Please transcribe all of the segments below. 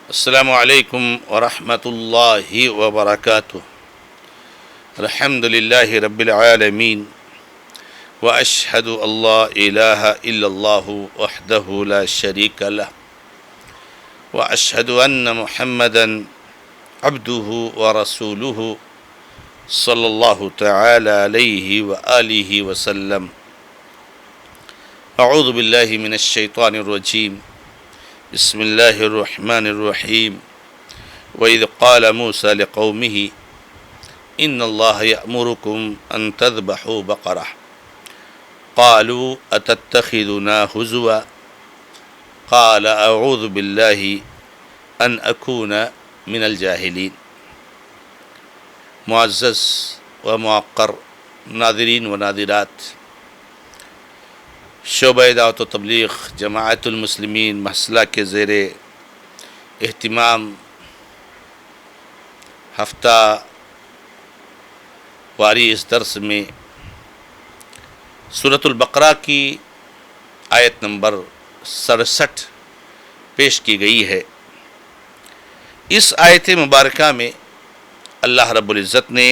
السلام علیکم ورحمۃ اللہ وبرکاتہ۔ الحمد للہ رب العالمین واشہد ان لا الہ الا اللہ وحدہ لا شریک لہ واشہد ان محمدا عبدہ ورسولہ صلی اللہ تعالی علیہ وآلہ وسلم۔ اعوذ باللہ من الشیطان الرجیم، بسم اللہ الرحمن الرحیم۔ وَإِذْ قَالَ مُوسَى لِقَوْمِهِ إِنَّ اللَّهَ يَأْمُرُكُمْ أَن تَذْبَحُوا بَقَرَةً قَالُوا أَتَتَّخِذُنَا هُزُوًا قَالَ أَعُوذُ بِاللَّهِ أَنْ أَكُونَ مِنَ الْجَاهِلِينَ۔ معزز و معقر ناظرین و ناظرات، شعبہ دعوت و تبلیغ جماعت المسلمین محصلہ کے زیر اہتمام ہفتہ واری اس درس میں سورۃ البقرہ کی آیت نمبر 67 پیش کی گئی ہے۔ اس آیت مبارکہ میں اللہ رب العزت نے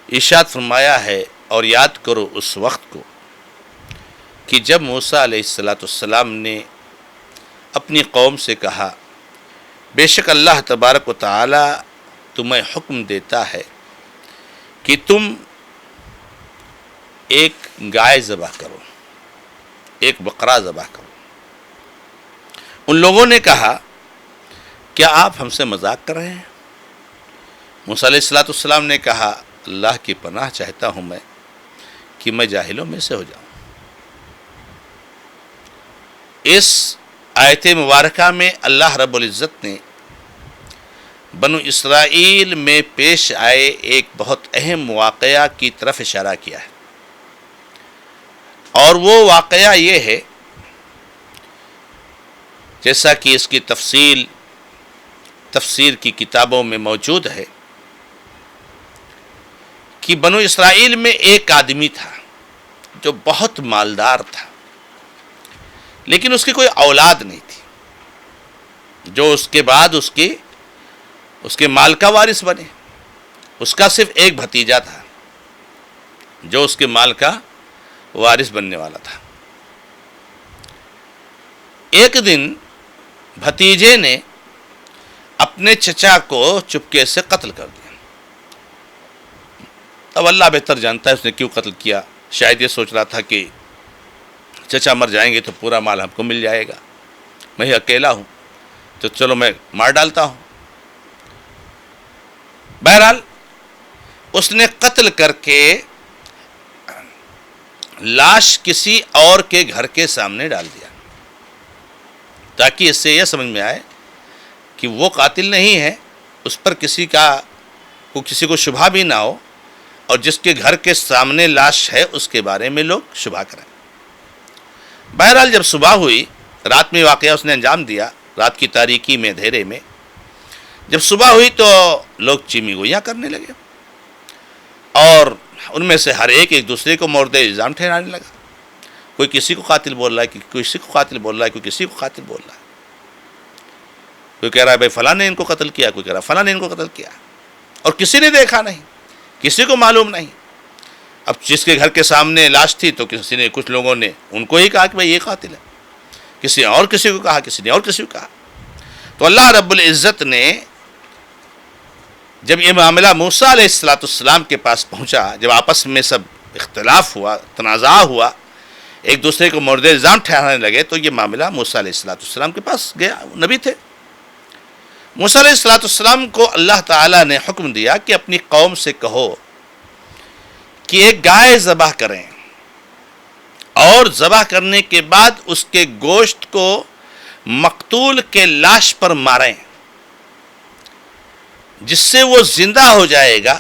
ارشاد فرمایا ہے، اور یاد کرو اس وقت کو کہ جب موسیٰ علیہ السلام نے اپنی قوم سے کہا، بے شک اللہ تبارک و تعالی تمہیں حکم دیتا ہے کہ تم ایک گائے ذبح کرو، ایک بقرہ ذبح کرو۔ ان لوگوں نے کہا، کیا آپ ہم سے مذاق کر رہے ہیں؟ موسیٰ علیہ السلام نے کہا، اللہ کی پناہ چاہتا ہوں میں کہ میں جاہلوں میں سے ہو جاؤں۔ اس آیت مبارکہ میں اللہ رب العزت نے بنو اسرائیل میں پیش آئے ایک بہت اہم واقعہ کی طرف اشارہ کیا ہے، اور وہ واقعہ یہ ہے، جیسا کہ اس کی تفسیر کی کتابوں میں موجود ہے، کہ بنو اسرائیل میں ایک آدمی تھا جو بہت مالدار تھا، لیکن اس کی کوئی اولاد نہیں تھی جو اس کے بعد اس کے مال کا وارث بنے۔ اس کا صرف ایک بھتیجا تھا جو اس کے مال کا وارث بننے والا تھا۔ ایک دن بھتیجے نے اپنے چچا کو چپکے سے قتل کر دیا۔ اب اللہ بہتر جانتا ہے اس نے کیوں قتل کیا۔ شاید یہ سوچ رہا تھا کہ چچا مر جائیں گے تو پورا مال ہم کو مل جائے گا، میں ہی اکیلا ہوں تو چلو میں مار ڈالتا ہوں۔ بہرحال اس نے قتل کر کے لاش کسی اور کے گھر کے سامنے ڈال دیا، تاکہ اس سے یہ سمجھ میں آئے کہ وہ قاتل نہیں ہے، اس پر کسی کو شبہ بھی نہ ہو، اور جس کے گھر کے سامنے لاش ہے اس کے بارے میں لوگ شبہ کریں۔ بہرحال جب صبح ہوئی، رات میں واقعہ اس نے انجام دیا، رات کی تاریکی میں اندھیرے میں جب صبح ہوئی تو لوگ چیمی گوئیاں کرنے لگے، اور ان میں سے ہر ایک دوسرے کو مورد الزام ٹھہرانے لگا۔ کوئی کسی کو قاتل بول رہا ہے، کوئی کسی کو قاتل بول رہا ہے، کوئی کسی کو قاتل بول رہا ہے۔ کوئی کہہ رہا ہے بھائی فلاں نے ان کو قتل کیا، کوئی کہہ رہا ہے فلاں نے ان کو قتل کیا، اور کسی نے دیکھا نہیں، کسی کو معلوم نہیں۔ اب جس کے گھر کے سامنے لاش تھی تو کچھ لوگوں نے ان کو ہی کہا کہ بھائی یہ قاتل ہے، کسی کو کہا، کسی نے اور کسی کو کہا۔ تو اللہ رب العزت نے جب یہ معاملہ موسیٰ علیہ السلام کے پاس پہنچا، جب آپس میں سب اختلاف ہوا، تنازع ہوا، ایک دوسرے کو مورد الزام ٹھہرانے لگے، تو یہ معاملہ موسیٰ علیہ السلام کے پاس گیا۔ نبی تھے موسیٰ علیہ السلام کو اللہ تعالیٰ نے حکم دیا کہ اپنی قوم سے کہو کہ ایک گائے ذبح کریں، اور ذبح کرنے کے بعد اس کے گوشت کو مقتول کے لاش پر ماریں، جس سے وہ زندہ ہو جائے گا،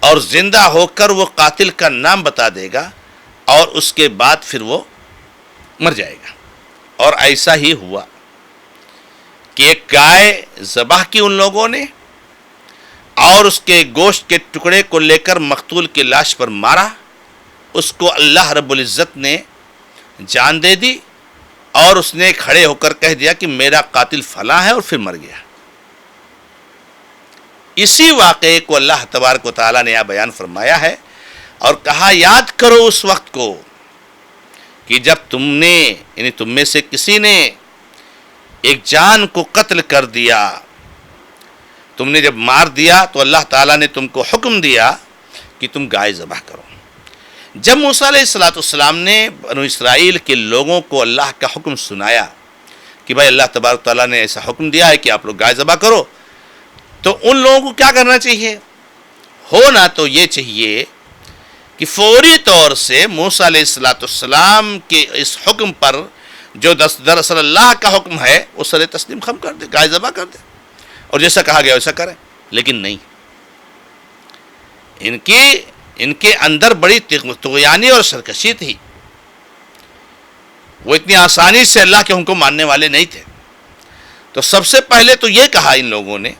اور زندہ ہو کر وہ قاتل کا نام بتا دے گا، اور اس کے بعد پھر وہ مر جائے گا۔ اور ایسا ہی ہوا کہ ایک گائے ذبح کی ان لوگوں نے، اور اس کے گوشت کے ٹکڑے کو لے کر مقتول کی لاش پر مارا، اس کو اللہ رب العزت نے جان دے دی، اور اس نے کھڑے ہو کر کہہ دیا کہ میرا قاتل فلاں ہے، اور پھر مر گیا۔ اسی واقعے کو اللہ تبارک و تعالیٰ نے یہاں بیان فرمایا ہے اور کہا یاد کرو اس وقت کو کہ جب تم نے، یعنی تم میں سے کسی نے ایک جان کو قتل کر دیا، تم نے جب مار دیا تو اللہ تعالیٰ نے تم کو حکم دیا کہ تم گائے ذبح کرو۔ جب موسیٰ علیہ السلام نے بنو اسرائیل کے لوگوں کو اللہ کا حکم سنایا کہ بھائی اللہ تبارک تعالیٰ نے ایسا حکم دیا ہے کہ آپ لوگ گائے ذبح کرو، تو ان لوگوں کو کیا کرنا چاہیے؟ ہونا تو یہ چاہیے کہ فوری طور سے موسیٰ علیہ السلام کے اس حکم پر جو دراصل اللہ کا حکم ہے وہ سر تسلیم خم کر دے، گائے ذبح کر دے، اور جیسا کہا گیا ویسا کریں۔ لیکن نہیں، ان کے اندر بڑی طغیانی اور سرکشی تھی، وہ اتنی آسانی سے اللہ کے حکم ماننے والے نہیں تھے۔ تو سب سے پہلے تو یہ کہا ان لوگوں نے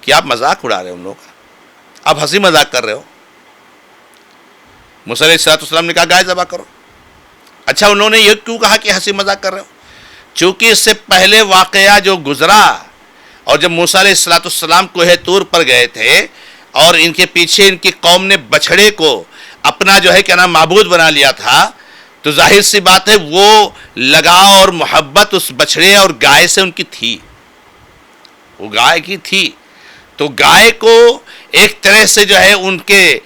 کہ آپ مذاق اڑا رہے ہو، ان لوگوں کا آپ ہنسی مذاق کر رہے ہو۔ موسیٰ علیہ السلام نے کہا گائے ذبح کرو۔ اچھا، انہوں نے یہ کیوں کہا کہ ہنسی مذاق کر رہے ہو؟ چونکہ اس سے پہلے واقعہ جو گزرا، اور جب موسیٰ علیہ السلام کوہ طور پر گئے تھے اور ان کے پیچھے ان کی قوم نے بچھڑے کو اپنا جو ہے کیا نام معبود بنا لیا تھا، تو ظاہر سی بات ہے وہ لگاؤ اور محبت اس بچھڑے اور گائے سے ان کی تھی، وہ گائے کی تھی۔ تو گائے کو ایک طرح سے جو ہے ان کے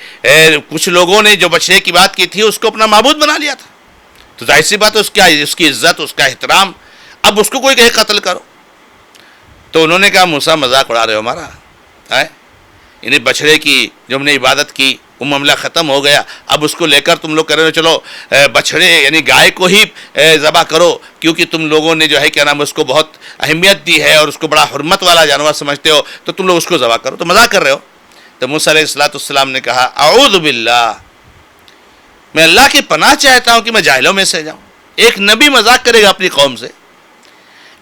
کچھ لوگوں نے جو بچھڑے کی بات کی تھی اس کو اپنا معبود بنا لیا تھا، تو ظاہر سی بات ہے اس کی عزت، اس کا احترام، اب اس کو کوئی کہے قتل کرو۔ تو انہوں نے کہا موسیٰ مذاق اڑا رہے ہو ہمارا، انہیں بچھڑے کی جو ہم نے عبادت کی وہ معاملہ ختم ہو گیا، اب اس کو لے کر تم لوگ کر رہے ہو چلو بچھڑے یعنی گائے کو ہی ذبح کرو، کیونکہ تم لوگوں نے جو ہے کیا نام اس کو بہت اہمیت دی ہے اور اس کو بڑا حرمت والا جانور سمجھتے ہو، تو تم لوگ اس کو ذبح کرو، تو مذاق کر رہے ہو۔ تو موسیٰ علیہ السلام نے کہا اعوذ باللہ، میں اللہ کی پناہ چاہتا ہوں کہ میں جاہلوں میں سے جاؤں۔ ایک نبی مذاق کرے گا اپنی قوم سے،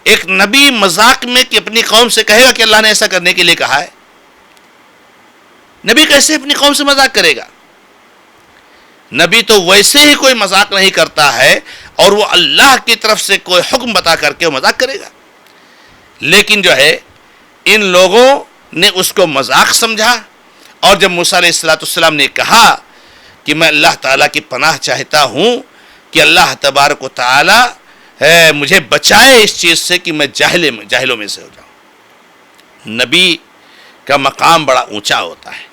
ایک نبی مذاق میں کہ اپنی قوم سے کہے گا کہ اللہ نے ایسا کرنے کے لیے کہا ہے؟ نبی کیسے اپنی قوم سے مذاق کرے گا؟ نبی تو ویسے ہی کوئی مذاق نہیں کرتا ہے، اور وہ اللہ کی طرف سے کوئی حکم بتا کر کے وہ مذاق کرے گا۔ لیکن جو ہے ان لوگوں نے اس کو مذاق سمجھا، اور جب موسیٰ علیہ السلام نے کہا کہ میں اللہ تعالیٰ کی پناہ چاہتا ہوں کہ اللہ تبارک و تعالیٰ مجھے بچائے اس چیز سے کہ میں جاہلوں میں سے ہو جاؤں۔ نبی کا مقام بڑا اونچا ہوتا ہے،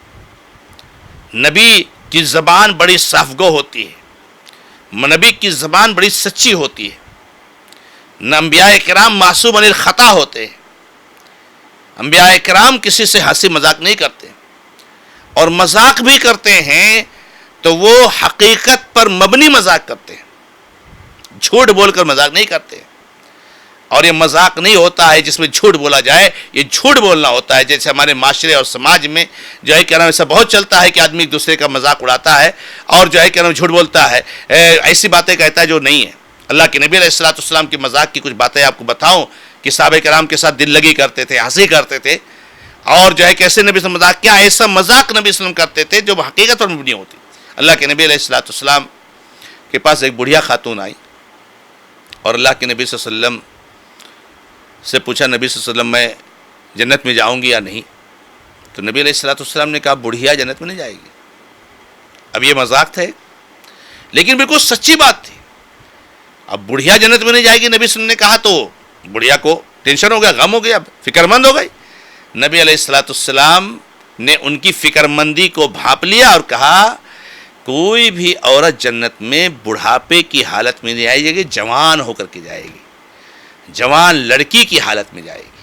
نبی کی زبان بڑی صاف گو ہوتی ہے، نبی کی زبان بڑی سچی ہوتی ہے۔ انبیاء کرام معصوم عن الخطا ہوتے ہیں، انبیاء کرام کسی سے ہنسی مذاق نہیں کرتے، اور مذاق بھی کرتے ہیں تو وہ حقیقت پر مبنی مذاق کرتے ہیں، جھوٹ بول کر مذاق نہیں کرتے۔ اور یہ مذاق نہیں ہوتا ہے جس میں جھوٹ بولا جائے، یہ جھوٹ بولنا ہوتا ہے۔ جیسے ہمارے معاشرے اور سماج میں جو ہے کیا نام ایسا بہت چلتا ہے کہ آدمی ایک دوسرے کا مذاق اڑاتا ہے اور جو ہے کیا نام جھوٹ بولتا ہے، ایسی باتیں کہتا ہے جو نہیں ہے۔ اللہ کے نبی علیہ السلام کی مذاق کی کچھ باتیں آپ کو بتاؤں کہ صحابہ کرام کے ساتھ دل لگی کرتے تھے، ہنسی کرتے تھے، اور جو ہے کیسے نبی صلی اللہ علیہ وسلم مذاق کیا ایسا مذاق نبی صلی اللہ علیہ وسلم کرتے تھے جو حقیقت پر مبنی ہوتی۔ اللہ کے نبی علیہ السلام کے پاس ایک بڑھیا خاتون آئی، اور اللہ کے نبی صلی اللہ علیہ وسلم سے پوچھا نبی صلی اللہ علیہ وسلم میں جنت میں جاؤں گی یا نہیں؟ تو نبی علیہ السلام نے کہا بڑھیا جنت میں نہیں جائے گی۔ اب یہ مذاق تھے لیکن بالکل سچی بات تھی۔ اب بڑھیا جنت میں نہیں جائے گی نبی صلی اللہ علیہ وسلم نے کہا تو بڑھیا کو ٹینشن ہو گیا، غم ہو گیا، فکر مند ہو گئی۔ نبی علیہ السلام نے ان کی فکر مندی کو بھانپ لیا اور کہا کوئی بھی عورت جنت میں بڑھاپے کی حالت میں نہیں جائے گی، جوان ہو کر کے جائے گی، جوان لڑکی کی حالت میں جائے گی۔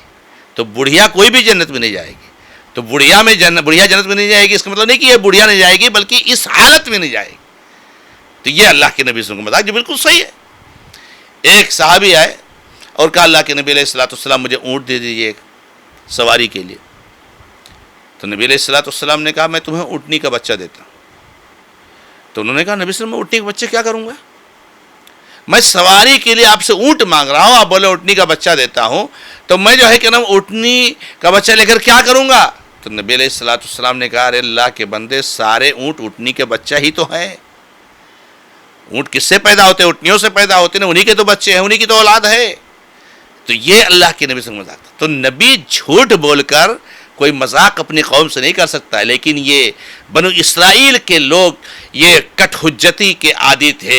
تو بڑھیا کوئی بھی جنت میں نہیں جائے گی۔ تو بڑھیا جنت میں نہیں جائے گی اس کا مطلب نہیں کہ یہ بڑھیا نہیں جائے گی، بلکہ اس حالت میں نہیں جائے گی۔ تو یہ اللہ کے نبی صلی اللہ علیہ وسلم کو مذاق جو بالکل صحیح ہے۔ ایک صحابی آئے اور کہا اللہ کے نبی علیہ السلام مجھے اونٹ دے دیجیے ایک سواری کے لیے۔ تو نبی علیہ السلام نے کہا میں تمہیں اونٹنی کا بچہ دیتا ہوں۔ تو انہوں نے کہا نبی صلی اللہ علیہ وسلم میں اونٹنی کے بچے کیا کروں گا؟ میں سواری کے لیے آپ سے اونٹ مانگ رہا ہوں، آپ بولے اونٹنی کا بچہ دیتا ہوں، تو میں جو ہے کہ نام اونٹنی کا بچہ لے کر کیا کروں گا؟ تو نبی علیہ السلام نے کہا ارے اللہ کے بندے، سارے اونٹ اونٹنی کے بچہ ہی تو ہیں، اونٹ کس سے پیدا ہوتے ہیں؟ اونٹنیوں سے پیدا ہوتے ہیں، انہی کے تو بچے ہیں، انہی کی تو اولاد ہے. تو یہ اللہ کے نبی سے مذاق تھا. تو نبی جھوٹ بول کر کوئی مذاق اپنی قوم سے نہیں کر سکتا. لیکن یہ بنو اسرائیل کے لوگ یہ کٹ حجتی کے عادی تھے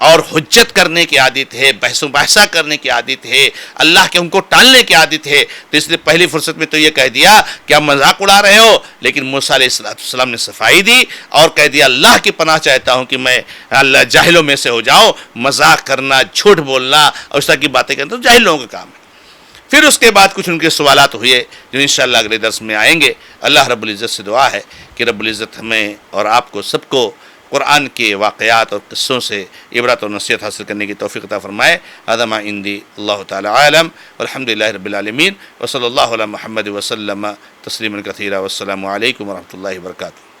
اور حجت کرنے کے عادی تھے، بحث و مباحثہ کرنے کے عادی تھے، اللہ کے ان کو ٹالنے کے عادی تھے. تو اس لیے پہلی فرصت میں تو یہ کہہ دیا کہ آپ مذاق اڑا رہے ہو. لیکن موسیٰ علیہ السلام نے صفائی دی اور کہہ دیا اللہ کی پناہ چاہتا ہوں کہ میں اللہ جاہلوں میں سے ہو جاؤں. مذاق کرنا، جھوٹ بولنا اور اس طرح کی باتیں کرنا تو جاہل لوگوں کا کام ہے. پھر اس کے بعد کچھ ان کے سوالات ہوئے جو انشاءاللہ اگلے درس میں آئیں گے. اللہ رب العزت سے دعا ہے کہ رب العزت ہمیں اور آپ کو سب کو قرآن کے واقعات اور قصوں سے عبرت اور نصیحت حاصل کرنے کی توفیق عطا فرمائے. هذا ما عندي اللہ تعالی عالم والحمد للہ رب العالمین وصلی اللہ علی محمد وسلم تسلیما کثیرا والسلام علیکم ورحمۃ اللہ وبرکاتہ.